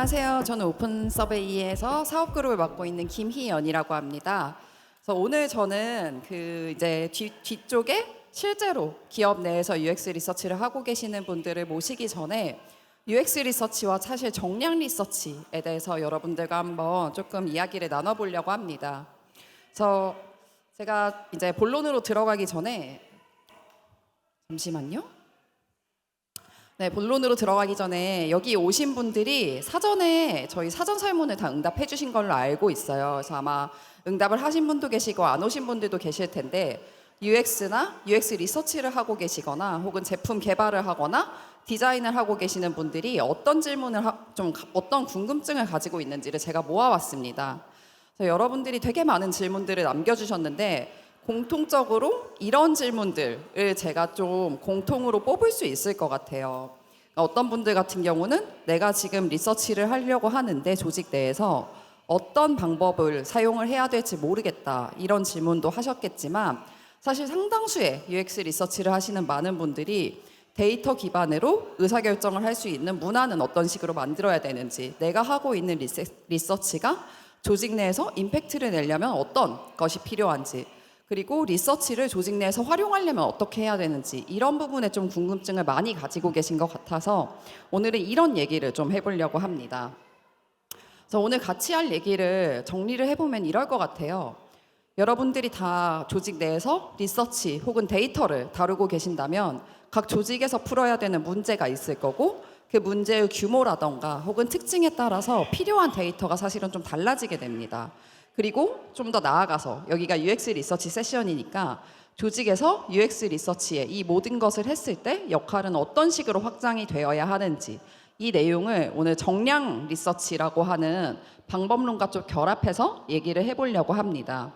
안녕하세요. 저는 오픈 서베이에서 사업 그룹을 맡고 있는 김희연이라고 합니다. 그래서 오늘 저는 이제 뒤쪽에 실제로 기업 내에서 UX 리서치를 하고 계시는 분들을 모시기 전에 UX 리서치와 사실 정량 리서치에 대해서 여러분들과 한번 조금 이야기를 나눠보려고 합니다. 그래서 제가 이제 본론으로 들어가기 전에 잠시만요. 네, 본론으로 들어가기 전에 여기 오신 분들이 사전에 저희 사전 설문을 다 응답해 주신 걸로 알고 있어요. 그래서 아마 응답을 하신 분도 계시고 안 오신 분들도 계실 텐데 UX나 UX 리서치를 하고 계시거나 혹은 제품 개발을 하거나 디자인을 하고 계시는 분들이 어떤 질문을 어떤 궁금증을 가지고 있는지를 제가 모아왔습니다. 그래서 여러분들이 되게 많은 질문들을 남겨주셨는데 공통적으로 이런 질문들을 제가 좀 공통으로 뽑을 수 있을 것 같아요. 어떤 분들 같은 경우는 내가 지금 리서치를 하려고 하는데 조직 내에서 어떤 방법을 사용을 해야 될지 모르겠다, 이런 질문도 하셨겠지만 사실 상당수의 UX 리서치를 하시는 많은 분들이 데이터 기반으로 의사결정을 할 수 있는 문화는 어떤 식으로 만들어야 되는지, 내가 하고 있는 리서치가 조직 내에서 임팩트를 내려면 어떤 것이 필요한지, 그리고 리서치를 조직 내에서 활용하려면 어떻게 해야 되는지, 이런 부분에 좀 궁금증을 많이 가지고 계신 것 같아서 오늘은 이런 얘기를 좀 해보려고 합니다. 그래서 오늘 같이 할 얘기를 정리를 해보면 이럴 것 같아요. 여러분들이 다 조직 내에서 리서치 혹은 데이터를 다루고 계신다면 각 조직에서 풀어야 되는 문제가 있을 거고, 그 문제의 규모라던가 혹은 특징에 따라서 필요한 데이터가 사실은 좀 달라지게 됩니다. 그리고 좀 더 나아가서 여기가 UX 리서치 세션이니까 조직에서 UX 리서치에 이 모든 것을 했을 때 역할은 어떤 식으로 확장이 되어야 하는지, 이 내용을 오늘 정량 리서치라고 하는 방법론과 좀 결합해서 얘기를 해보려고 합니다.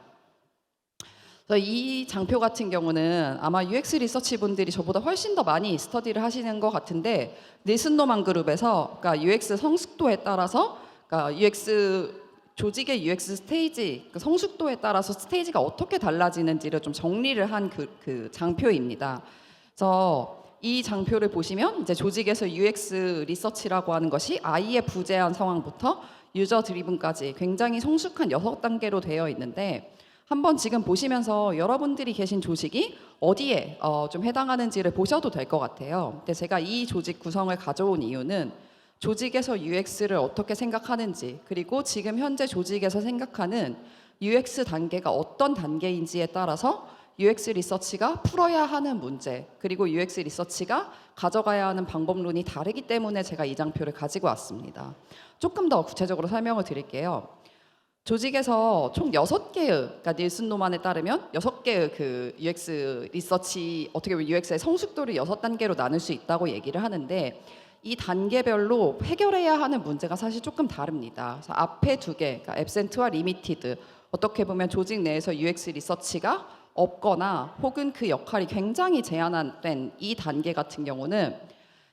이 장표 같은 경우는 아마 UX 리서치 분들이 저보다 훨씬 더 많이 스터디를 하시는 것 같은데, 닐슨 노만 그룹에서 그러니까 UX 성숙도에 따라서 그러니까 조직의 UX 스테이지, 그 성숙도에 따라서 스테이지가 어떻게 달라지는지를 좀 정리를 한 그 장표입니다. 그래서 이 장표를 보시면 이제 조직에서 UX 리서치라고 하는 것이 I의 부재한 상황부터 유저 드리븐까지 굉장히 성숙한 6단계로 되어 있는데, 한번 지금 보시면서 여러분들이 계신 조직이 어디에 좀 해당하는지를 보셔도 될 것 같아요. 근데 제가 이 조직 구성을 가져온 이유는 조직에서 UX를 어떻게 생각하는지, 그리고 지금 현재 조직에서 생각하는 UX 단계가 어떤 단계인지에 따라서 UX 리서치가 풀어야 하는 문제, 그리고 UX 리서치가 가져가야 하는 방법론이 다르기 때문에 제가 이 장표를 가지고 왔습니다. 조금 더 구체적으로 설명을 드릴게요. 조직에서 총 6개의, 그러니까 닐슨 노만에 따르면 6개의 그 UX 리서치, 어떻게 보면 UX의 성숙도를 6단계로 나눌 수 있다고 얘기를 하는데, 이 단계별로 해결해야 하는 문제가 사실 조금 다릅니다. 그래서 앞에 2개, 그러니까 앱센트와 리미티드, 어떻게 보면 조직 내에서 UX 리서치가 없거나 혹은 그 역할이 굉장히 제한된 이 단계 같은 경우는,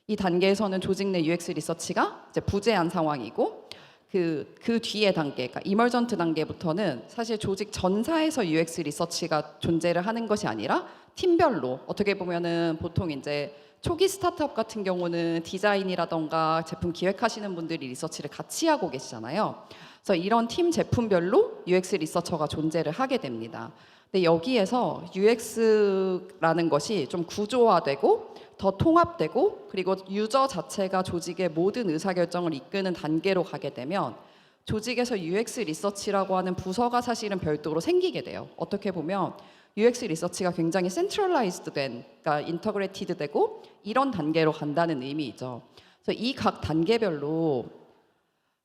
이 단계에서는 조직 내 UX 리서치가 이제 부재한 상황이고, 그 뒤에 단계, 그러니까 이머전트 단계부터는 사실 조직 전사에서 UX 리서치가 존재를 하는 것이 아니라 팀별로, 어떻게 보면은 보통 이제 초기 스타트업 같은 경우는 디자인이라던가 제품 기획하시는 분들이 리서치를 같이 하고 계시잖아요. 그래서 이런 팀 제품별로 UX 리서처가 존재를 하게 됩니다. 근데 여기에서 UX라는 것이 좀 구조화되고 더 통합되고, 그리고 유저 자체가 조직의 모든 의사결정을 이끄는 단계로 가게 되면 조직에서 UX 리서치라고 하는 부서가 사실은 별도로 생기게 돼요. 어떻게 보면 UX 리서치가 굉장히 센트럴라이즈드 된, 그러니까 인터그레이티드 되고 이런 단계로 간다는 의미이죠. 그래서 이 각 단계별로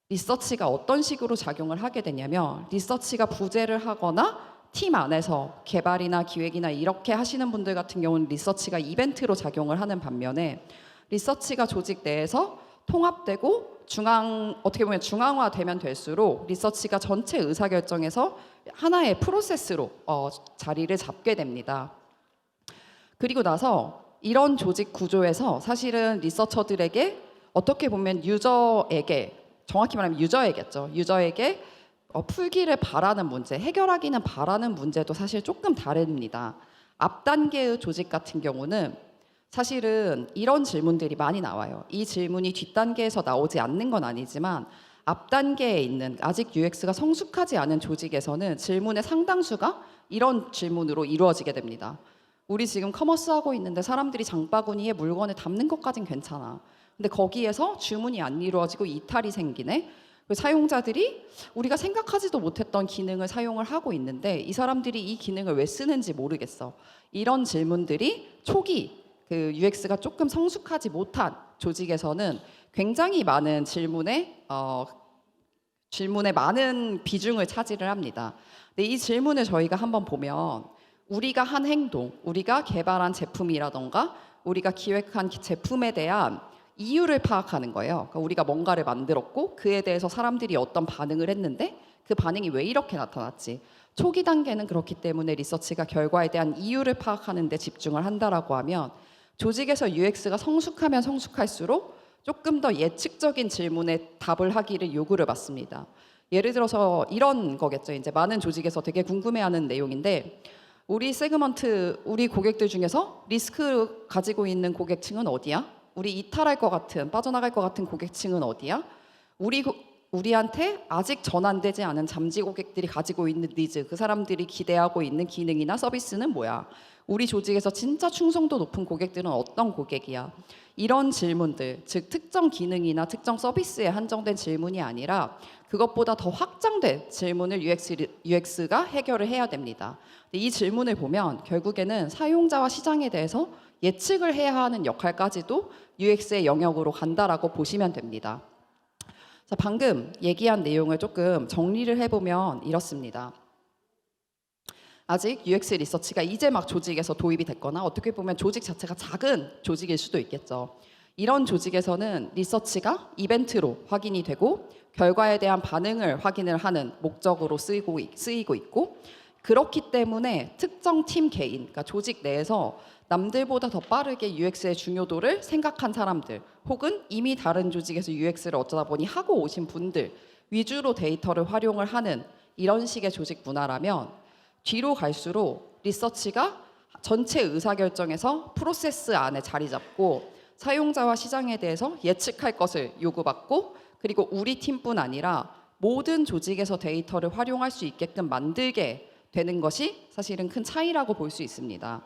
리서치가 어떤 식으로 작용을 하게 되냐면, 리서치가 부재를 하거나 팀 안에서 개발이나 기획이나 이렇게 하시는 분들 같은 경우는 리서치가 이벤트로 작용을 하는 반면에, 리서치가 조직 내에서 통합되고 어떻게 보면 중앙화되면 될수록 리서치가 전체 의사결정에서 하나의 프로세스로 자리를 잡게 됩니다. 그리고 나서 이런 조직 구조에서 사실은 리서처들에게 어떻게 보면 유저에게, 정확히 말하면 유저에게죠. 유저에게 풀기를 바라는 문제, 해결하기는 바라는 문제도 사실 조금 다릅니다. 앞 단계의 조직 같은 경우는 사실은 이런 질문들이 많이 나와요. 이 질문이 뒷단계에서 나오지 않는 건 아니지만 앞단계에 있는 아직 UX가 성숙하지 않은 조직에서는 질문의 상당수가 이런 질문으로 이루어지게 됩니다. 우리 지금 커머스 하고 있는데 사람들이 장바구니에 물건을 담는 것까진 괜찮아. 근데 거기에서 주문이 안 이루어지고 이탈이 생기네. 사용자들이 우리가 생각하지도 못했던 기능을 사용을 하고 있는데 이 사람들이 이 기능을 왜 쓰는지 모르겠어. 이런 질문들이 초기 그 UX가 조금 성숙하지 못한 조직에서는 굉장히 많은 질문에 많은 비중을 차지를 합니다. 근데 이 질문을 저희가 한번 보면 우리가 한 행동, 우리가 개발한 제품이라던가 우리가 기획한 제품에 대한 이유를 파악하는 거예요. 그러니까 우리가 뭔가를 만들었고 그에 대해서 사람들이 어떤 반응을 했는데 그 반응이 왜 이렇게 나타났지? 초기 단계는 그렇기 때문에 리서치가 결과에 대한 이유를 파악하는 데 집중을 한다라고 하면 조직에서 UX가 성숙하면 성숙할수록 조금 더 예측적인 질문에 답을 하기를 요구를 받습니다. 예를 들어서 이런 거겠죠. 이제 많은 조직에서 되게 궁금해하는 내용인데 우리 세그먼트, 우리 고객들 중에서 리스크 가지고 있는 고객층은 어디야? 우리 이탈할 것 같은, 빠져나갈 것 같은 고객층은 어디야? 우리한테 아직 전환되지 않은 잠재 고객들이 가지고 있는 니즈, 그 사람들이 기대하고 있는 기능이나 서비스는 뭐야? 우리 조직에서 진짜 충성도 높은 고객들은 어떤 고객이야? 이런 질문들, 즉 특정 기능이나 특정 서비스에 한정된 질문이 아니라 그것보다 더 확장된 질문을 UX가 해결을 해야 됩니다. 이 질문을 보면 결국에는 사용자와 시장에 대해서 예측을 해야 하는 역할까지도 UX의 영역으로 간다라고 보시면 됩니다. 자, 방금 얘기한 내용을 조금 정리를 해보면 이렇습니다. 아직 UX 리서치가 이제 막 조직에서 도입이 됐거나 어떻게 보면 조직 자체가 작은 조직일 수도 있겠죠. 이런 조직에서는 리서치가 이벤트로 확인이 되고 결과에 대한 반응을 확인을 하는 목적으로 쓰이고 있고 그렇기 때문에 특정 팀 개인, 그러니까 조직 내에서 남들보다 더 빠르게 UX의 중요도를 생각한 사람들 혹은 이미 다른 조직에서 UX를 어쩌다 보니 하고 오신 분들 위주로 데이터를 활용을 하는 이런 식의 조직 문화라면 뒤로 갈수록 리서치가 전체 의사결정에서 프로세스 안에 자리 잡고 사용자와 시장에 대해서 예측할 것을 요구받고 그리고 우리 팀뿐 아니라 모든 조직에서 데이터를 활용할 수 있게끔 만들게 되는 것이 사실은 큰 차이라고 볼 수 있습니다.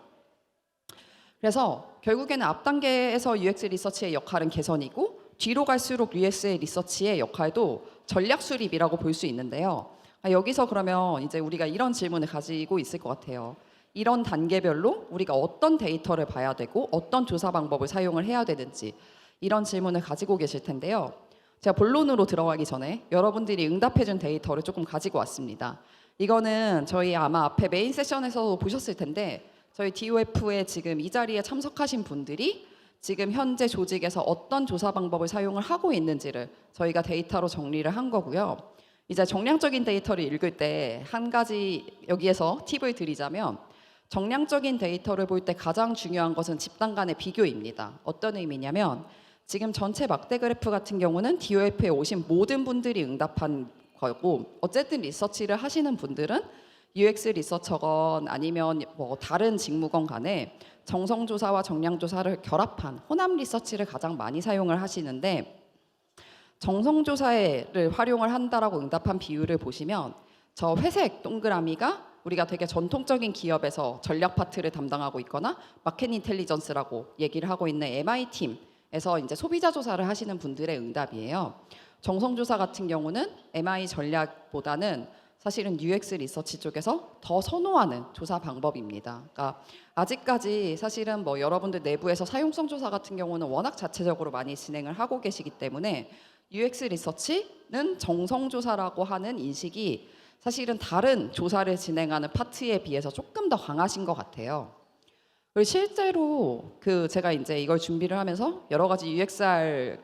그래서 결국에는 앞 단계에서 UX 리서치의 역할은 개선이고 뒤로 갈수록 UX의 리서치의 역할도 전략 수립이라고 볼 수 있는데요. 여기서 그러면 이제 우리가 이런 질문을 가지고 있을 것 같아요. 이런 단계별로 우리가 어떤 데이터를 봐야 되고 어떤 조사 방법을 사용을 해야 되는지 이런 질문을 가지고 계실 텐데요. 제가 본론으로 들어가기 전에 여러분들이 응답해준 데이터를 조금 가지고 왔습니다. 이거는 저희 아마 앞에 메인 세션에서 보셨을 텐데 저희 DOF에 지금 이 자리에 참석하신 분들이 지금 현재 조직에서 어떤 조사 방법을 사용을 하고 있는지를 저희가 데이터로 정리를 한 거고요. 이제 정량적인 데이터를 읽을 때 한 가지 여기에서 팁을 드리자면 정량적인 데이터를 볼 때 가장 중요한 것은 집단 간의 비교입니다. 어떤 의미냐면 지금 전체 막대 그래프 같은 경우는 DOF에 오신 모든 분들이 응답한 거고 어쨌든 리서치를 하시는 분들은 UX 리서처건 아니면 뭐 다른 직무건 간에 정성조사와 정량조사를 결합한 호남 리서치를 가장 많이 사용을 하시는데 정성조사를 활용을 한다라고 응답한 비율을 보시면 저 회색 동그라미가 우리가 되게 전통적인 기업에서 전략 파트를 담당하고 있거나 마켓 인텔리전스라고 얘기를 하고 있는 MI팀에서 이제 소비자 조사를 하시는 분들의 응답이에요. 정성조사 같은 경우는 MI 전략보다는 사실은 UX 리서치 쪽에서 더 선호하는 조사 방법입니다. 그러니까 아직까지 사실은 뭐 여러분들 내부에서 사용성 조사 같은 경우는 워낙 자체적으로 많이 진행을 하고 계시기 때문에 UX 리서치는 정성 조사라고 하는 인식이 사실은 다른 조사를 진행하는 파트에 비해서 조금 더 강하신 것 같아요. 그리고 실제로 제가 이제 이걸 준비를 하면서 여러 가지 UXR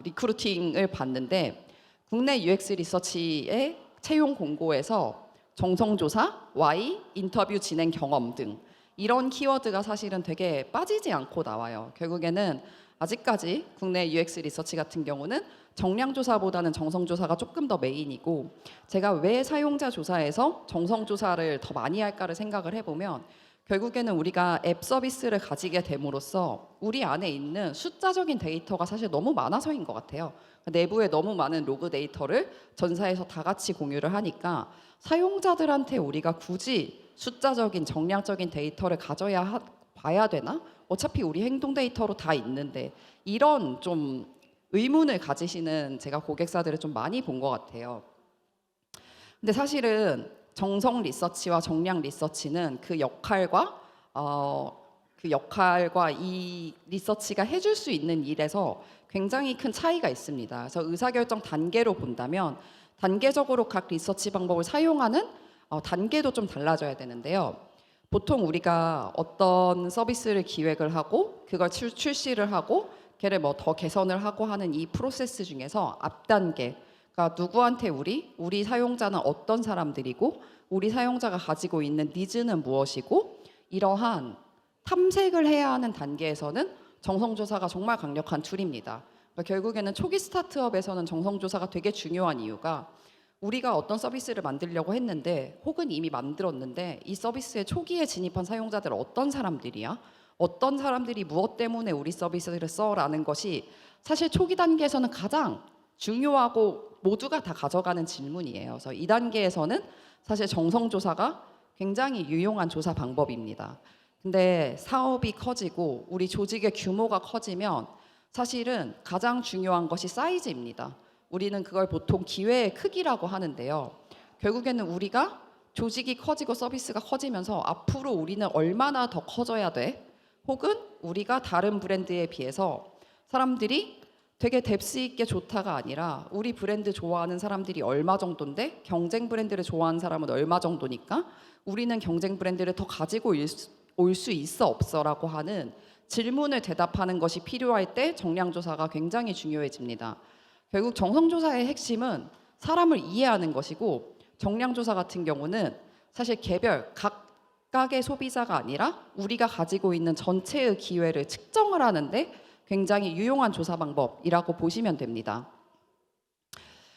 리크루팅을 봤는데 국내 UX 리서치의 채용 공고에서 정성조사, Y, 인터뷰 진행 경험 등 이런 키워드가 사실은 되게 빠지지 않고 나와요. 결국에는 아직까지 국내 UX 리서치 같은 경우는 정량조사보다는 정성조사가 조금 더 메인이고, 제가 왜 사용자 조사에서 정성조사를 더 많이 할까를 생각을 해보면 결국에는 우리가 앱 서비스를 가지게 됨으로써 우리 안에 있는 숫자적인 데이터가 사실 너무 많아서인 것 같아요. 내부에 너무 많은 로그 데이터를 전사해서 다 같이 공유를 하니까 사용자들한테 우리가 굳이 숫자적인 정량적인 데이터를 봐야 되나? 어차피 우리 행동 데이터로 다 있는데, 이런 좀 의문을 가지시는 제가 고객사들을 좀 많이 본 것 같아요. 근데 사실은 정성 리서치와 정량 리서치는 그 역할과 이 리서치가 해줄 수 있는 일에서 굉장히 큰 차이가 있습니다. 그래서 의사결정 단계로 본다면 단계적으로 각 리서치 방법을 사용하는 단계도 좀 달라져야 되는데요. 보통 우리가 어떤 서비스를 기획을 하고 그걸 출시를 하고 걔를 뭐 더 개선을 하고 하는 이 프로세스 중에서 앞 단계가 누구한테 우리 사용자는 어떤 사람들이고 우리 사용자가 가지고 있는 니즈는 무엇이고, 이러한 탐색을 해야 하는 단계에서는 정성조사가 정말 강력한 툴입니다. 그러니까 결국에는 초기 스타트업에서는 정성조사가 되게 중요한 이유가 우리가 어떤 서비스를 만들려고 했는데 혹은 이미 만들었는데 이 서비스에 초기에 진입한 사용자들 어떤 사람들이야? 어떤 사람들이 무엇 때문에 우리 서비스를 써라는 것이 사실 초기 단계에서는 가장 중요하고 모두가 다 가져가는 질문이에요. 그래서 이 단계에서는 사실 정성조사가 굉장히 유용한 조사 방법입니다. 근데 사업이 커지고 우리 조직의 규모가 커지면 사실은 가장 중요한 것이 사이즈입니다. 우리는 그걸 보통 기회의 크기라고 하는데요. 결국에는 우리가 조직이 커지고 서비스가 커지면서 앞으로 우리는 얼마나 더 커져야 돼? 혹은 우리가 다른 브랜드에 비해서 사람들이 되게 뎁스 있게 좋다가 아니라 우리 브랜드 좋아하는 사람들이 얼마 정도인데 경쟁 브랜드를 좋아하는 사람은 얼마 정도니까 우리는 경쟁 브랜드를 더 가지고 올 수 있어 없어라고 하는 질문을 대답하는 것이 필요할 때 정량조사가 굉장히 중요해집니다. 결국 정성조사의 핵심은 사람을 이해하는 것이고, 정량조사 같은 경우는 사실 각각의 소비자가 아니라 우리가 가지고 있는 전체의 기회를 측정을 하는데 굉장히 유용한 조사 방법이라고 보시면 됩니다.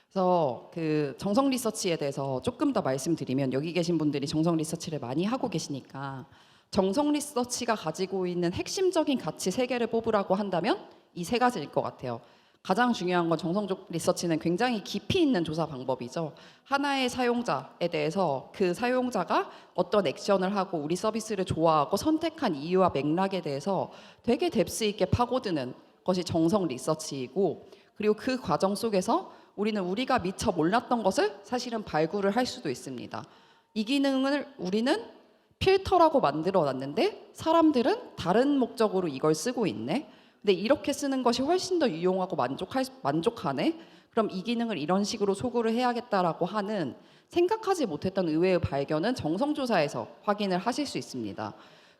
그래서 그 정성 리서치에 대해서 조금 더 말씀드리면, 여기 계신 분들이 정성 리서치를 많이 하고 계시니까 정성 리서치가 가지고 있는 핵심적인 가치 3개를 뽑으라고 한다면 이 3가지일 것 같아요. 가장 중요한 건 정성 리서치는 굉장히 깊이 있는 조사 방법이죠. 하나의 사용자에 대해서 그 사용자가 어떤 액션을 하고 우리 서비스를 좋아하고 선택한 이유와 맥락에 대해서 되게 뎁스 있게 파고드는 것이 정성 리서치이고, 그리고 그 과정 속에서 우리가 미처 몰랐던 것을 사실은 발굴을 할 수도 있습니다. 이 기능을 우리는 필터라고 만들어 놨는데 사람들은 다른 목적으로 이걸 쓰고 있네. 근데 이렇게 쓰는 것이 훨씬 더 유용하고 만족하네. 그럼 이 기능을 이런 식으로 소구를 해야겠다라고 하는 생각하지 못했던 의외의 발견은 정성조사에서 확인을 하실 수 있습니다.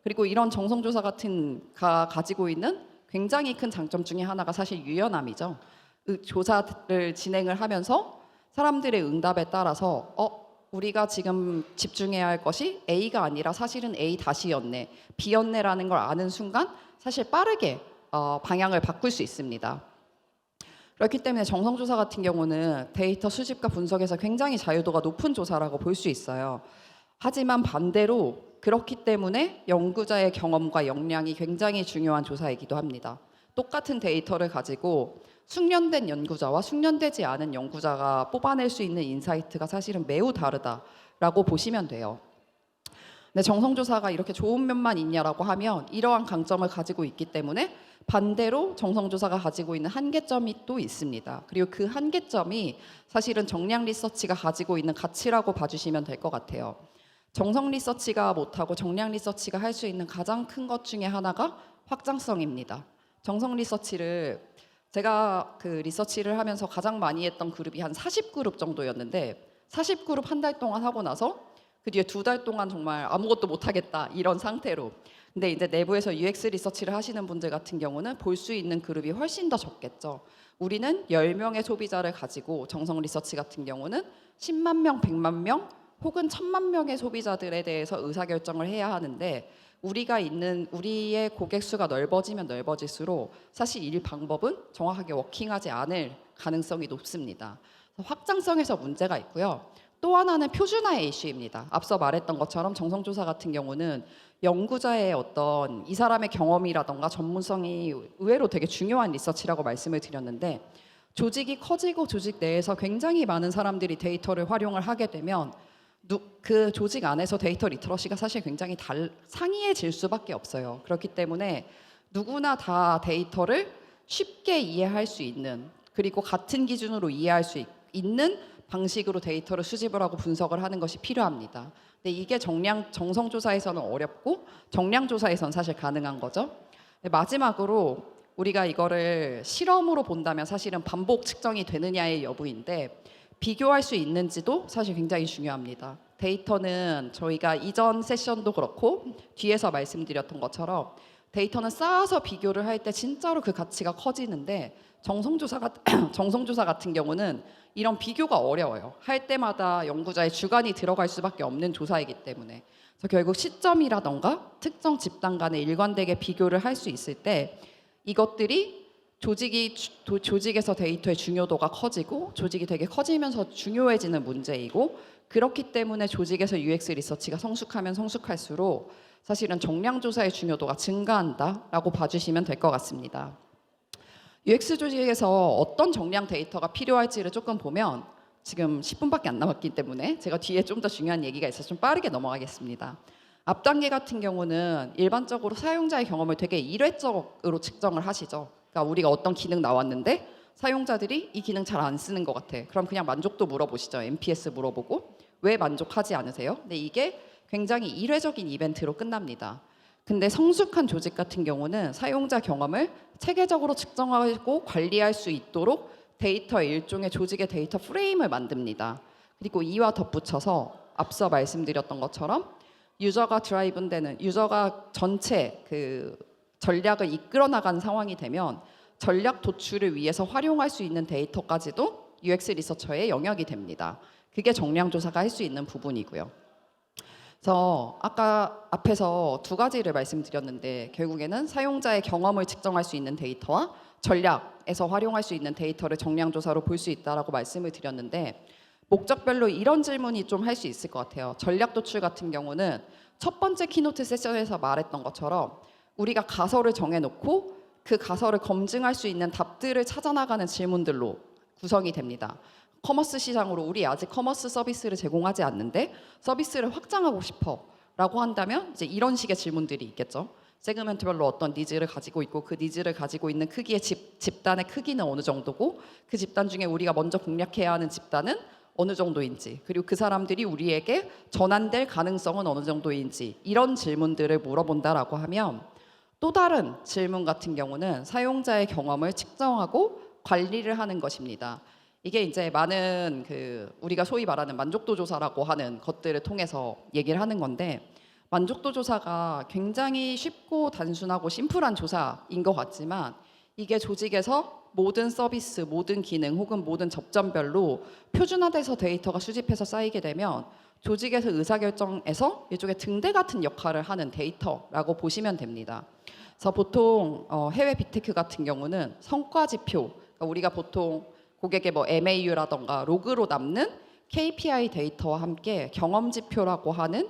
그리고 이런 정성조사 같은 가지고 있는 굉장히 큰 장점 중에 하나가 사실 유연함이죠. 그 조사를 진행을 하면서 사람들의 응답에 따라서 우리가 지금 집중해야 할 것이 A가 아니라 사실은 A-였네, B였네라는 걸 아는 순간 사실 빠르게 방향을 바꿀 수 있습니다. 그렇기 때문에 정성조사 같은 경우는 데이터 수집과 분석에서 굉장히 자유도가 높은 조사라고 볼 수 있어요. 하지만 반대로 그렇기 때문에 연구자의 경험과 역량이 굉장히 중요한 조사이기도 합니다. 똑같은 데이터를 가지고 숙련된 연구자와 숙련되지 않은 연구자가 뽑아낼 수 있는 인사이트가 사실은 매우 다르다라고 보시면 돼요. 근데 정성조사가 이렇게 좋은 면만 있냐라고 하면 이러한 강점을 가지고 있기 때문에 반대로 정성조사가 가지고 있는 한계점이 또 있습니다. 그리고 그 한계점이 사실은 정량 리서치가 가지고 있는 가치라고 봐주시면 될 것 같아요. 정성 리서치가 못하고 정량 리서치가 할 수 있는 가장 큰 것 중에 하나가 확장성입니다. 정성 리서치를 제가 그 리서치를 하면서 가장 많이 했던 그룹이 한 40그룹 정도였는데 40그룹 한 달 동안 하고 나서 그 뒤에 2달 동안 정말 아무것도 못하겠다 이런 상태로. 근데 이제 내부에서 UX 리서치를 하시는 분들 같은 경우는 볼 수 있는 그룹이 훨씬 더 적겠죠. 우리는 10명의 소비자를 가지고 정성 리서치 같은 경우는 10만 명, 100만 명 혹은 1000만 명의 소비자들에 대해서 의사결정을 해야 하는데 우리의 고객 수가 넓어지면 넓어질수록 사실 일 방법은 정확하게 워킹하지 않을 가능성이 높습니다. 확장성에서 문제가 있고요. 또 하나는 표준화의 이슈입니다. 앞서 말했던 것처럼 정성조사 같은 경우는 연구자의 어떤 이 사람의 경험이라던가 전문성이 의외로 되게 중요한 리서치라고 말씀을 드렸는데, 조직이 커지고 조직 내에서 굉장히 많은 사람들이 데이터를 활용을 하게 되면 그 조직 안에서 데이터 리터러시가 사실 굉장히 상이해질 수밖에 없어요. 그렇기 때문에 누구나 다 데이터를 쉽게 이해할 수 있는, 그리고 같은 기준으로 이해할 수 있는 방식으로 데이터를 수집을 하고 분석을 하는 것이 필요합니다. 근데 이게 정성조사에서는 어렵고 정량조사에서는 사실 가능한 거죠. 마지막으로 우리가 이거를 실험으로 본다면 사실은 반복 측정이 되느냐의 여부인데, 비교할 수 있는지도 사실 굉장히 중요합니다. 데이터는 저희가 이전 세션도 그렇고 뒤에서 말씀드렸던 것처럼 데이터는 쌓아서 비교를 할 때 진짜로 그 가치가 커지는데, 정성조사 같은 경우는 이런 비교가 어려워요. 할 때마다 연구자의 주관이 들어갈 수밖에 없는 조사이기 때문에. 그래서 결국 시점이라던가 특정 집단 간에 일관되게 비교를 할 수 있을 때 이것들이 조직에서 데이터의 중요도가 커지고 조직이 되게 커지면서 중요해지는 문제이고, 그렇기 때문에 조직에서 UX 리서치가 성숙하면 성숙할수록 사실은 정량조사의 중요도가 증가한다라고 봐주시면 될 것 같습니다. UX 조직에서 어떤 정량 데이터가 필요할지를 조금 보면, 지금 10분밖에 안 남았기 때문에 제가 뒤에 좀 더 중요한 얘기가 있어서 좀 빠르게 넘어가겠습니다. 앞 단계 같은 경우는 일반적으로 사용자의 경험을 되게 일회적으로 측정을 하시죠. 그러니까 우리가 어떤 기능 나왔는데 사용자들이 이 기능 잘 안 쓰는 것 같아. 그럼 그냥 만족도 물어보시죠. NPS 물어보고 왜 만족하지 않으세요? 근데 이게 굉장히 일회적인 이벤트로 끝납니다. 근데 성숙한 조직 같은 경우는 사용자 경험을 체계적으로 측정하고 관리할 수 있도록 데이터의 일종의 조직의 데이터 프레임을 만듭니다. 그리고 이와 덧붙여서 앞서 말씀드렸던 것처럼 유저가 전체 그 전략을 이끌어 나가는 상황이 되면 전략 도출을 위해서 활용할 수 있는 데이터까지도 UX 리서처의 영역이 됩니다. 그게 정량조사가 할 수 있는 부분이고요. 그래서 아까 앞에서 두 가지를 말씀드렸는데, 결국에는 사용자의 경험을 측정할 수 있는 데이터와 전략에서 활용할 수 있는 데이터를 정량조사로 볼 수 있다라고 말씀을 드렸는데, 목적별로 이런 질문이 좀 할 수 있을 것 같아요. 전략 도출 같은 경우는 첫 번째 키노트 세션에서 말했던 것처럼 우리가 가설을 정해놓고 그 가설을 검증할 수 있는 답들을 찾아나가는 질문들로 구성이 됩니다. 커머스 시장으로 우리 아직 커머스 서비스를 제공하지 않는데 서비스를 확장하고 싶어 라고 한다면 이제 이런 식의 질문들이 있겠죠. 세그먼트별로 어떤 니즈를 가지고 있고 그 니즈를 가지고 있는 크기의 집단의 크기는 어느 정도고, 그 집단 중에 우리가 먼저 공략해야 하는 집단은 어느 정도인지, 그리고 그 사람들이 우리에게 전환될 가능성은 어느 정도인지, 이런 질문들을 물어본다라고 하면, 또 다른 질문 같은 경우는 사용자의 경험을 측정하고 관리를 하는 것입니다. 이게 이제 많은 우리가 소위 말하는 만족도 조사라고 하는 것들을 통해서 얘기를 하는 건데, 만족도 조사가 굉장히 쉽고 단순하고 심플한 조사인 것 같지만 이게 조직에서 모든 서비스, 모든 기능 혹은 모든 접점별로 표준화돼서 데이터가 수집해서 쌓이게 되면 조직에서 의사결정에서 일종의 등대 같은 역할을 하는 데이터라고 보시면 됩니다. 그래서 보통 해외 빅테크 같은 경우는 성과 지표, 그러니까 우리가 보통 고객의 MAU라던가 로그로 남는 KPI 데이터와 함께 경험 지표라고 하는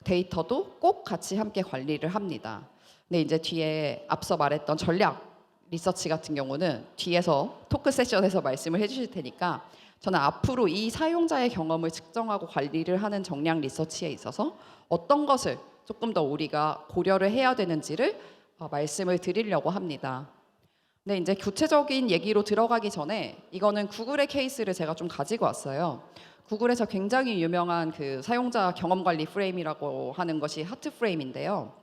데이터도 꼭 같이 함께 관리를 합니다. 근데 이제 뒤에 앞서 말했던 전략 리서치 같은 경우는 뒤에서 토크 세션에서 말씀을 해주실 테니까, 저는 앞으로 이 사용자의 경험을 측정하고 관리를 하는 정량 리서치에 있어서 어떤 것을 조금 더 우리가 고려를 해야 되는지를 말씀을 드리려고 합니다. 근데 이제 구체적인 얘기로 들어가기 전에 이거는 구글의 케이스를 제가 좀 가지고 왔어요. 구글에서 굉장히 유명한 그 사용자 경험 관리 프레임이라고 하는 것이 하트 프레임인데요.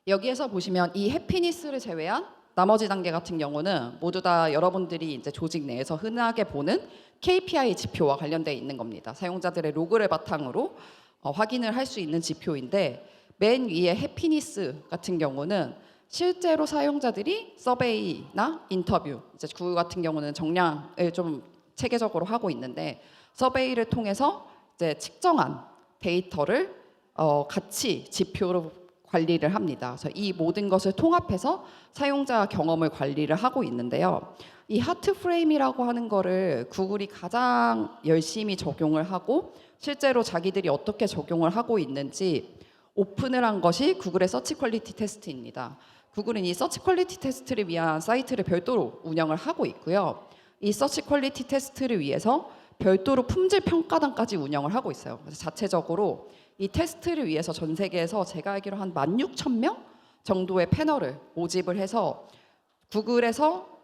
여기에서 보시면 이 해피니스를 제외한 나머지 단계 같은 경우는 모두 다 여러분들이 이제 조직 내에서 흔하게 보는 KPI 지표와 관련되어 있는 겁니다. 사용자들의 로그를 바탕으로 확인을 할 수 있는 지표인데, 맨 위에 해피니스 같은 경우는 실제로 사용자들이 서베이나 인터뷰, 이제 구글 같은 경우는 정량을 좀 체계적으로 하고 있는데, 서베이를 통해서 이제 측정한 데이터를 같이 지표로 관리를 합니다. 그래서 이 모든 것을 통합해서 사용자 경험을 관리를 하고 있는데요. 이 하트 프레임이라고 하는 거를 구글이 가장 열심히 적용을 하고 실제로 자기들이 어떻게 적용을 하고 있는지 오픈을 한 것이 구글의 서치 퀄리티 테스트입니다. 구글은 이 서치 퀄리티 테스트를 위한 사이트를 별도로 운영을 하고 있고요. 이 서치 퀄리티 테스트를 위해서 별도로 품질 평가단까지 운영을 하고 있어요. 그래서 자체적으로 이 테스트를 위해서 전 세계에서 제가 알기로 한 16,000명 정도의 패널을 모집을 해서 구글에서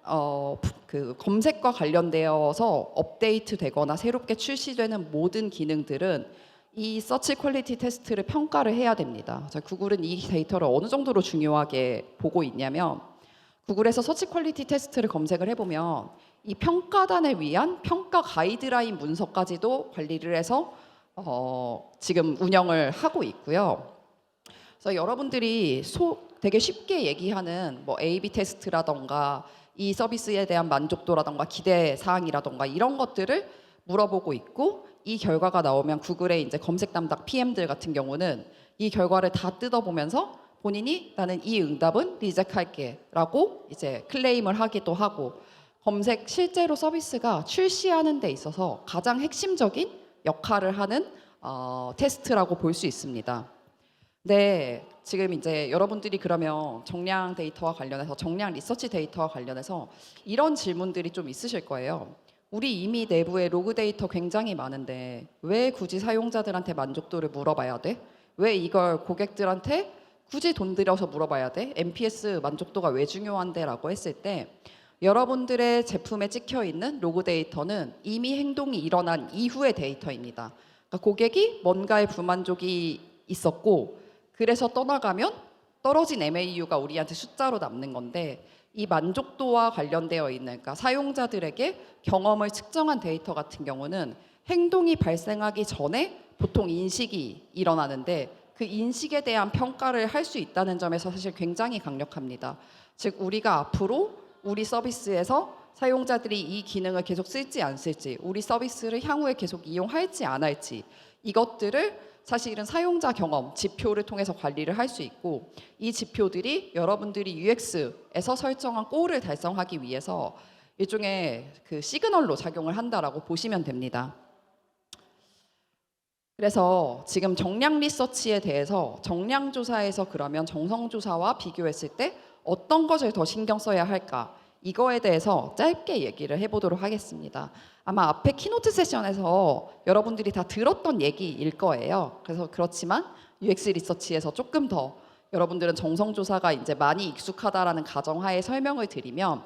그 검색과 관련되어서 업데이트 되거나 새롭게 출시되는 모든 기능들은 이 서치 퀄리티 테스트를 평가를 해야 됩니다. 구글은 이 데이터를 어느 정도로 중요하게 보고 있냐면 구글에서 서치 퀄리티 테스트를 검색을 해보면 이 평가단을 위한 평가 가이드라인 문서까지도 관리를 해서 지금 운영을 하고 있고요. 그래서 여러분들이 되게 쉽게 얘기하는 뭐 A/B 테스트라던가 이 서비스에 대한 만족도라던가 기대 사항이라던가 이런 것들을 물어보고 있고 이 결과가 나오면 구글의 이제 검색 담당 PM들 같은 경우는 이 결과를 다 뜯어보면서 본인이 나는 이 응답은 리젝트할게라고 이제 클레임을 하기도 하고 검색 실제로 서비스가 출시하는 데 있어서 가장 핵심적인 역할을 하는 테스트라고 볼 수 있습니다. 네, 지금 이제 여러분들이 그러면 정량 데이터와 관련해서 정량 리서치 데이터와 관련해서 이런 질문들이 좀 있으실 거예요. 우리 이미 내부에 로그 데이터 굉장히 많은데 왜 굳이 사용자들한테 만족도를 물어봐야 돼? 왜 이걸 고객들한테 굳이 돈 들여서 물어봐야 돼? NPS 만족도가 왜 중요한데? 라고 했을 때 여러분들의 제품에 찍혀 있는 로그 데이터는 이미 행동이 일어난 이후의 데이터입니다. 그러니까 고객이 뭔가에 불만족이 있었고 그래서 떠나가면 떨어진 MAU가 우리한테 숫자로 남는 건데 이 만족도와 관련되어 있는 그러니까 사용자들에게 경험을 측정한 데이터 같은 경우는 행동이 발생하기 전에 보통 인식이 일어나는데 그 인식에 대한 평가를 할 수 있다는 점에서 사실 굉장히 강력합니다. 즉 우리가 앞으로 우리 서비스에서 사용자들이 이 기능을 계속 쓸지 안 쓸지 우리 서비스를 향후에 계속 이용할지 안 할지 이것들을 사실은 사용자 경험 지표를 통해서 관리를 할 수 있고 이 지표들이 여러분들이 UX에서 설정한 골을 달성하기 위해서 일종의 그 시그널로 작용을 한다라고 보시면 됩니다. 그래서 지금 정량 리서치에 대해서 정량 조사에서 그러면 정성 조사와 비교했을 때 어떤 것을 더 신경 써야 할까? 이거에 대해서 짧게 얘기를 해보도록 하겠습니다. 아마 앞에 키노트 세션에서 여러분들이 다 들었던 얘기일 거예요. 그래서 그렇지만 UX 리서치에서 조금 더 여러분들은 정성조사가 이제 많이 익숙하다라는 가정하에 설명을 드리면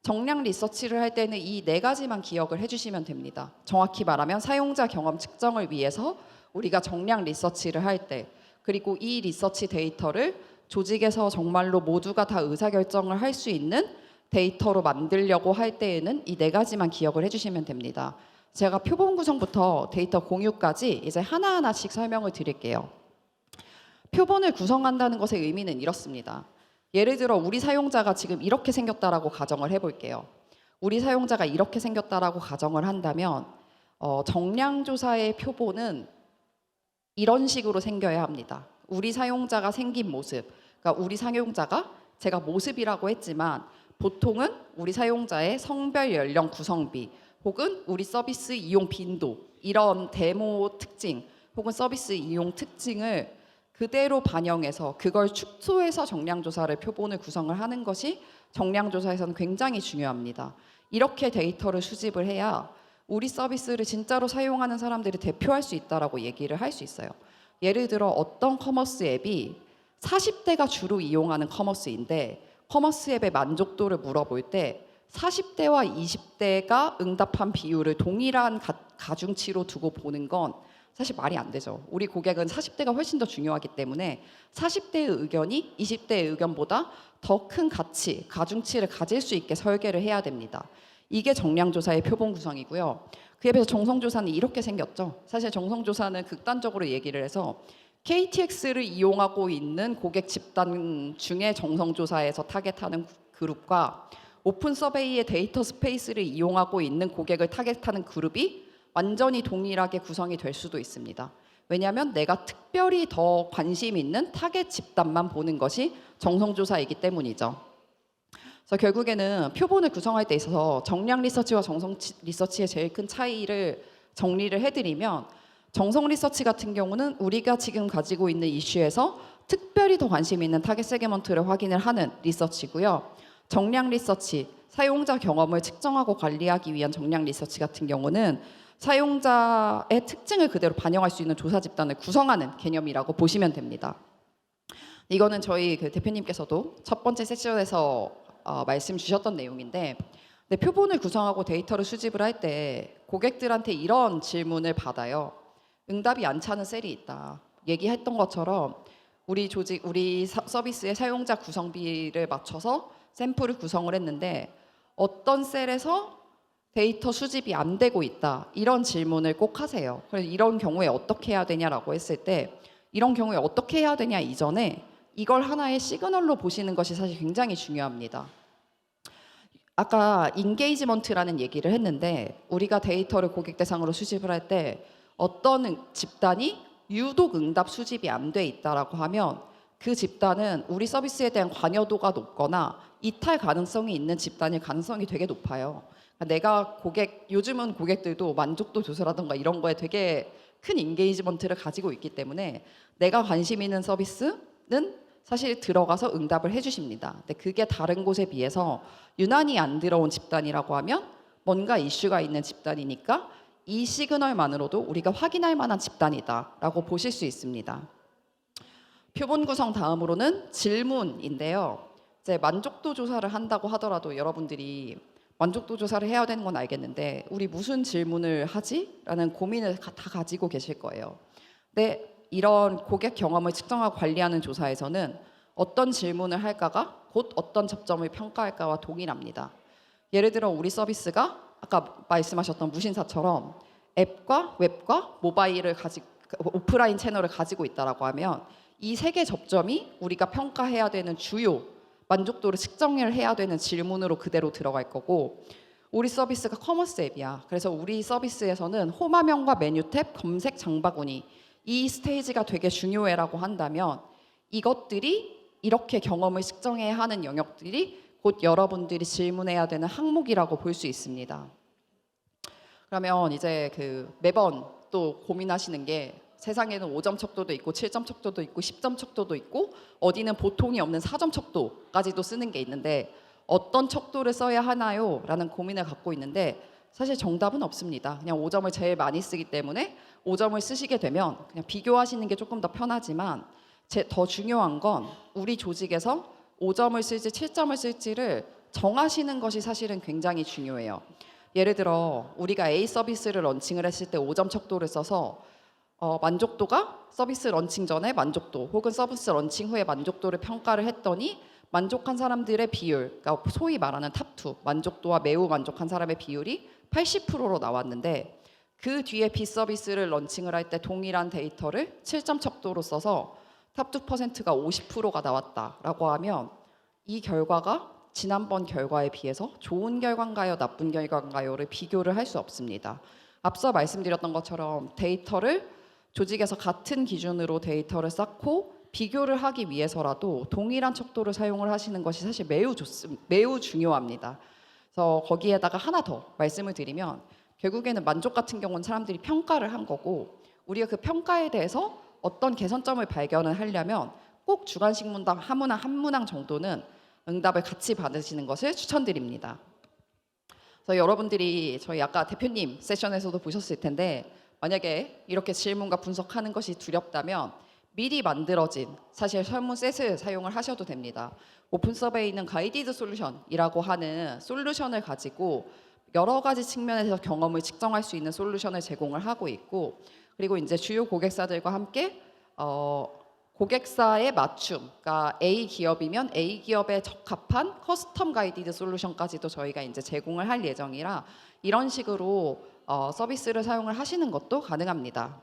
정량 리서치를 할 때는 이 네 가지만 기억을 해주시면 됩니다. 정확히 말하면 사용자 경험 측정을 위해서 우리가 정량 리서치를 할 때 그리고 이 리서치 데이터를 조직에서 정말로 모두가 다 의사결정을 할 수 있는 데이터로 만들려고 할 때에는 이 네 가지만 기억을 해주시면 됩니다. 제가 표본 구성부터 데이터 공유까지 이제 하나하나씩 설명을 드릴게요. 표본을 구성한다는 것의 의미는 이렇습니다. 예를 들어 우리 사용자가 지금 이렇게 생겼다라고 가정을 해볼게요. 우리 사용자가 이렇게 생겼다라고 가정을 한다면 정량조사의 표본은 이런 식으로 생겨야 합니다. 우리 사용자가 생긴 모습, 그러니까 우리 사용자가 제가 모습이라고 했지만 보통은 우리 사용자의 성별, 연령, 구성비 혹은 우리 서비스 이용 빈도 이런 데모 특징 혹은 서비스 이용 특징을 그대로 반영해서 그걸 축소해서 정량조사를 표본을 구성을 하는 것이 정량조사에서는 굉장히 중요합니다. 이렇게 데이터를 수집을 해야 우리 서비스를 진짜로 사용하는 사람들이 대표할 수 있다라고 얘기를 할 수 있어요. 예를 들어 어떤 커머스 앱이 40대가 주로 이용하는 커머스인데 커머스 앱의 만족도를 물어볼 때 40대와 20대가 응답한 비율을 동일한 가중치로 두고 보는 건 사실 말이 안 되죠. 우리 고객은 40대가 훨씬 더 중요하기 때문에 40대의 의견이 20대의 의견보다 더 큰 가치, 가중치를 가질 수 있게 설계를 해야 됩니다. 이게 정량조사의 표본 구성이고요. 그에 비해서 정성조사는 이렇게 생겼죠. 사실 정성조사는 극단적으로 얘기를 해서 KTX를 이용하고 있는 고객 집단 중에 정성조사에서 타겟하는 그룹과 오픈 서베이의 데이터 스페이스를 이용하고 있는 고객을 타겟하는 그룹이 완전히 동일하게 구성이 될 수도 있습니다. 왜냐하면 내가 특별히 더 관심 있는 타겟 집단만 보는 것이 정성조사이기 때문이죠. 그래서 결국에는 표본을 구성할 때 있어서 정량 리서치와 정성 리서치의 제일 큰 차이를 정리를 해드리면, 정성 리서치 같은 경우는 우리가 지금 가지고 있는 이슈에서 특별히 더 관심 있는 타겟 세그먼트를 확인을 하는 리서치고요. 정량 리서치, 사용자 경험을 측정하고 관리하기 위한 정량 리서치 같은 경우는 사용자의 특징을 그대로 반영할 수 있는 조사 집단을 구성하는 개념이라고 보시면 됩니다. 이거는 저희 그 대표님께서도 첫 번째 세션에서 말씀 주셨던 내용인데, 근데 표본을 구성하고 데이터를 수집을 할 때 고객들한테 이런 질문을 받아요. 응답이 안 차는 셀이 있다. 얘기했던 것처럼 우리 조직, 우리 서비스의 사용자 구성비를 맞춰서 샘플을 구성을 했는데 어떤 셀에서 데이터 수집이 안 되고 있다. 이런 질문을 꼭 하세요. 그래서 이런 경우에 어떻게 해야 되냐라고 했을 때, 이런 경우에 어떻게 해야 되냐 이전에 이걸 하나의 시그널로 보시는 것이 사실 굉장히 중요합니다. 아까 인게이지먼트라는 얘기를 했는데, 우리가 데이터를 고객 대상으로 수집을 할 때 어떤 집단이 유독 응답 수집이 안 돼 있다라고 하면 그 집단은 우리 서비스에 대한 관여도가 높거나 이탈 가능성이 있는 집단일 가능성이 되게 높아요. 그러니까 내가 요즘은 고객들도 만족도 조사라든가 이런 거에 되게 큰 인게이지먼트를 가지고 있기 때문에 내가 관심 있는 서비스는 사실 들어가서 응답을 해주십니다. 근데 그게 다른 곳에 비해서 유난히 안 들어온 집단이라고 하면 뭔가 이슈가 있는 집단이니까 이 시그널만으로도 우리가 확인할 만한 집단이다라고 보실 수 있습니다. 표본 구성 다음으로는 질문인데요. 이제 만족도 조사를 한다고 하더라도 여러분들이 만족도 조사를 해야 되는 건 알겠는데 우리 무슨 질문을 하지? 라는 고민을 다 가지고 계실 거예요. 근데 이런 고객 경험을 측정하고 관리하는 조사에서는 어떤 질문을 할까가 곧 어떤 접점을 평가할까와 동일합니다. 예를 들어 우리 서비스가 아까 말씀하셨던 무신사처럼 앱과 웹과 모바일을 오프라인 채널을 가지고 있다라고 하면 이 세 개 접점이 우리가 평가해야 되는 주요 만족도를 측정을 해야 되는 질문으로 그대로 들어갈 거고, 우리 서비스가 커머스 앱이야. 그래서 우리 서비스에서는 홈화면과 메뉴 탭, 검색, 장바구니 이 스테이지가 되게 중요해라고 한다면 이것들이 이렇게 경험을 측정해야 하는 영역들이 곧 여러분들이 질문해야 되는 항목이라고 볼 수 있습니다. 그러면 이제 매번 또 고민하시는 게 세상에는 5점 척도도 있고 7점 척도도 있고 10점 척도도 있고 어디는 보통이 없는 4점 척도까지도 쓰는 게 있는데 어떤 척도를 써야 하나요? 라는 고민을 갖고 있는데 사실 정답은 없습니다. 그냥 5점을 제일 많이 쓰기 때문에 5점을 쓰시게 되면 그냥 비교하시는 게 조금 더 편하지만 더 중요한 건 우리 조직에서 5점을 쓸지 7점을 쓸지를 정하시는 것이 사실은 굉장히 중요해요. 예를 들어 우리가 A 서비스를 런칭을 했을 때 5점 척도를 써서 만족도가 서비스 런칭 전에 만족도 혹은 서비스 런칭 후에 만족도를 평가를 했더니 만족한 사람들의 비율, 그러니까 소위 말하는 탑2 만족도와 매우 만족한 사람의 비율이 80%로 나왔는데 그 뒤에 B 서비스를 런칭을 할 때 동일한 데이터를 7점 척도로 써서 탑2%가 50%가 나왔다라고 하면 이 결과가 지난번 결과에 비해서 좋은 결과인가요, 나쁜 결과인가요를 비교를 할 수 없습니다. 앞서 말씀드렸던 것처럼 데이터를 조직에서 같은 기준으로 데이터를 쌓고 비교를 하기 위해서라도 동일한 척도를 사용을 하시는 것이 사실 매우 중요합니다. 그래서 거기에다가 하나 더 말씀을 드리면 결국에는 만족 같은 경우는 사람들이 평가를 한 거고 우리가 그 평가에 대해서 어떤 개선점을 발견을 하려면 꼭 주간식 문항 한 문항 정도는 응답을 같이 받으시는 것을 추천드립니다. 그래서 여러분들이 저희 아까 대표님 세션에서도 보셨을 텐데 만약에 이렇게 질문과 분석하는 것이 두렵다면 미리 만들어진 사실 설문셋을 사용을 하셔도 됩니다. 오픈 서베이는 가이디드 솔루션이라고 하는 솔루션을 가지고 여러 가지 측면에서 경험을 측정할 수 있는 솔루션을 제공을 하고 있고, 그리고 이제 주요 고객사들과 함께 고객사에 맞춤, 그러니까 A 기업이면 A 기업에 적합한 커스텀 가이디드 솔루션까지도 저희가 이제 제공을 할 예정이라 이런 식으로 서비스를 사용을 하시는 것도 가능합니다.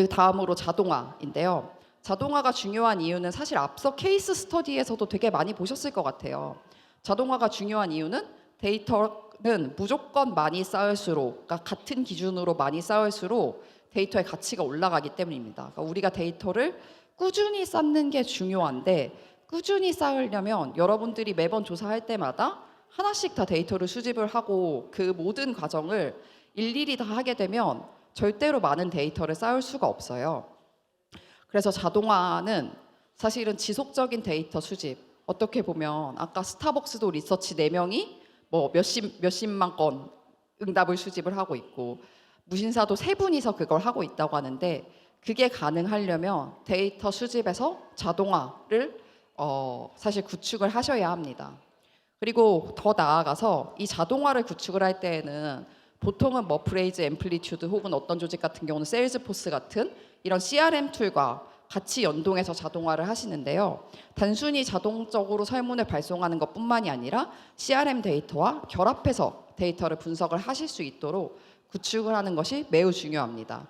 다음으로 자동화인데요. 자동화가 중요한 이유는 사실 앞서 케이스 스터디에서도 되게 많이 보셨을 것 같아요. 자동화가 중요한 이유는 데이터는 무조건 많이 쌓을수록, 그러니까 같은 기준으로 많이 쌓을수록 데이터의 가치가 올라가기 때문입니다. 그러니까 우리가 데이터를 꾸준히 쌓는 게 중요한데 꾸준히 쌓으려면 여러분들이 매번 조사할 때마다 하나씩 다 데이터를 수집을 하고 그 모든 과정을 일일이 다 하게 되면 절대로 많은 데이터를 쌓을 수가 없어요. 그래서 자동화는 사실은 지속적인 데이터 수집, 어떻게 보면 아까 스타벅스도 리서치 4명이 뭐 몇십만 건 응답을 수집을 하고 있고 무신사도 3분이서 그걸 하고 있다고 하는데 그게 가능하려면 데이터 수집에서 자동화를 사실 구축을 하셔야 합니다. 그리고 더 나아가서 이 자동화를 구축을 할 때에는 보통은 뭐 프레이즈, 앰플리튜드 혹은 어떤 조직 같은 경우는 세일즈포스 같은 이런 CRM 툴과 같이 연동해서 자동화를 하시는데요. 단순히 자동적으로 설문을 발송하는 것뿐만이 아니라 CRM 데이터와 결합해서 데이터를 분석을 하실 수 있도록 구축을 하는 것이 매우 중요합니다.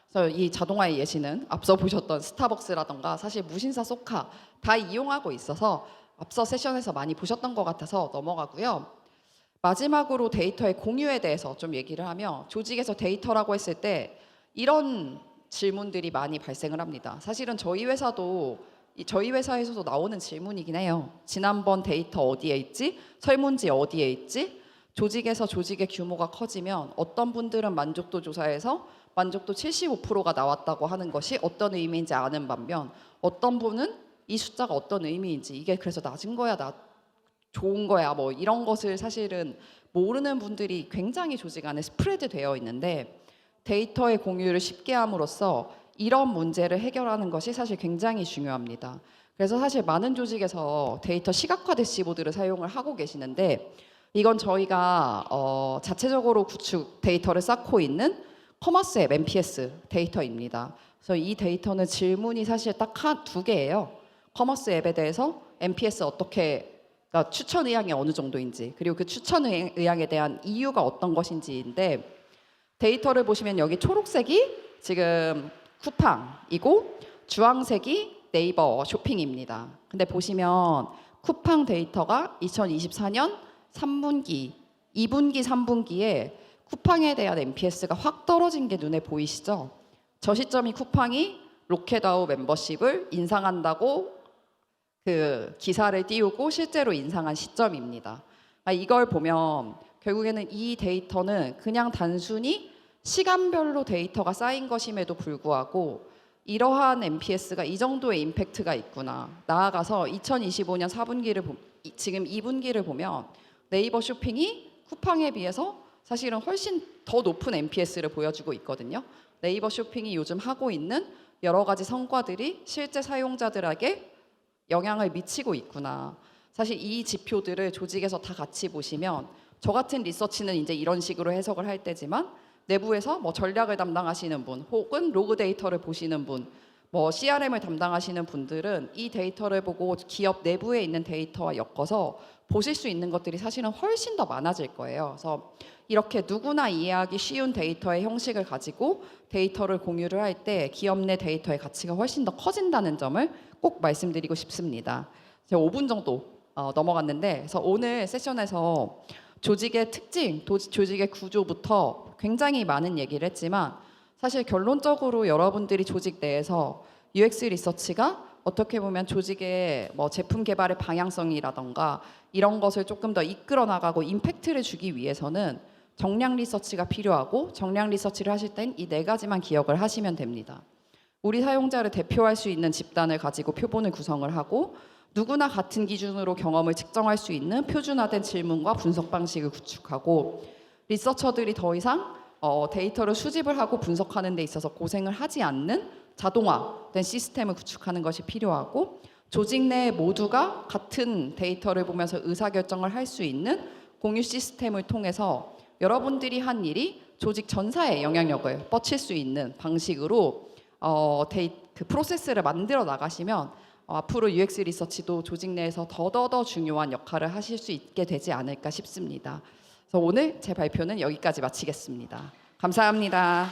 그래서 이 자동화의 예시는 앞서 보셨던 스타벅스라던가 사실 무신사 소카 다 이용하고 있어서 앞서 세션에서 많이 보셨던 것 같아서 넘어가고요. 마지막으로 데이터의 공유에 대해서 좀 얘기를 하면 조직에서 데이터라고 했을 때 이런 질문들이 많이 발생을 합니다. 사실은 저희 회사에서도 나오는 질문이긴 해요. 지난번 데이터 어디에 있지? 설문지 어디에 있지? 조직에서 조직의 규모가 커지면 어떤 분들은 만족도 조사에서 만족도 75%가 나왔다고 하는 것이 어떤 의미인지 아는 반면 어떤 분은 이 숫자가 어떤 의미인지 이게 그래서 낮은 거야, 좋은 거야 뭐 이런 것을 사실은 모르는 분들이 굉장히 조직 안에 스프레드 되어 있는데 데이터의 공유를 쉽게 함으로써 이런 문제를 해결하는 것이 사실 굉장히 중요합니다. 그래서 사실 많은 조직에서 데이터 시각화 대시보드를 사용을 하고 계시는데 이건 저희가 자체적으로 구축 데이터를 쌓고 있는 커머스 앱 MPS 데이터입니다. 그래서 이 데이터는 질문이 사실 딱 2개예요. 커머스 앱에 대해서 MPS 그러니까 추천 의향이 어느 정도인지 그리고 그 추천 의향에 대한 이유가 어떤 것인지인데 데이터를 보시면 여기 초록색이 지금 쿠팡이고 주황색이 네이버 쇼핑입니다. 근데 보시면 쿠팡 데이터가 2024년 3분기, 2분기, 3분기에 쿠팡에 대한 NPS가 확 떨어진 게 눈에 보이시죠? 저 시점이 쿠팡이 로켓아웃 멤버십을 인상한다고 그 기사를 띄우고 실제로 인상한 시점입니다. 이걸 보면 결국에는 이 데이터는 그냥 단순히 시간별로 데이터가 쌓인 것임에도 불구하고 이러한 NPS가 이 정도의 임팩트가 있구나. 나아가서 2025년 4분기를 지금 2분기를 보면 네이버 쇼핑이 쿠팡에 비해서 사실은 훨씬 더 높은 NPS를 보여주고 있거든요. 네이버 쇼핑이 요즘 하고 있는 여러 가지 성과들이 실제 사용자들에게 영향을 미치고 있구나. 사실 이 지표들을 조직에서 다 같이 보시면 저 같은 리서치는 이제 이런 식으로 해석을 할 때지만 내부에서 뭐 전략을 담당하시는 분 혹은 로그 데이터를 보시는 분 뭐 CRM을 담당하시는 분들은 이 데이터를 보고 기업 내부에 있는 데이터와 엮어서 보실 수 있는 것들이 사실은 훨씬 더 많아질 거예요. 그래서 이렇게 누구나 이해하기 쉬운 데이터의 형식을 가지고 데이터를 공유를 할 때 기업 내 데이터의 가치가 훨씬 더 커진다는 점을 꼭 말씀드리고 싶습니다. 제가 5분 정도 넘어갔는데 그래서 오늘 세션에서 조직의 특징, 조직의 구조부터 굉장히 많은 얘기를 했지만 사실 결론적으로 여러분들이 조직 내에서 UX 리서치가 어떻게 보면 조직의 뭐 제품 개발의 방향성이라던가 이런 것을 조금 더 이끌어 나가고 임팩트를 주기 위해서는 정량 리서치가 필요하고 정량 리서치를 하실 땐 이 4가지만 기억을 하시면 됩니다. 우리 사용자를 대표할 수 있는 집단을 가지고 표본을 구성을 하고 누구나 같은 기준으로 경험을 측정할 수 있는 표준화된 질문과 분석 방식을 구축하고 리서처들이 더 이상 데이터를 수집을 하고 분석하는 데 있어서 고생을 하지 않는 자동화된 시스템을 구축하는 것이 필요하고 조직 내 모두가 같은 데이터를 보면서 의사결정을 할 수 있는 공유 시스템을 통해서 여러분들이 한 일이 조직 전사에 영향력을 뻗칠 수 있는 방식으로 그 프로세스를 만들어 나가시면 앞으로 UX 리서치도 조직 내에서 더더더 중요한 역할을 하실 수 있게 되지 않을까 싶습니다. 그래서 오늘 제 발표는 여기까지 마치겠습니다. 감사합니다.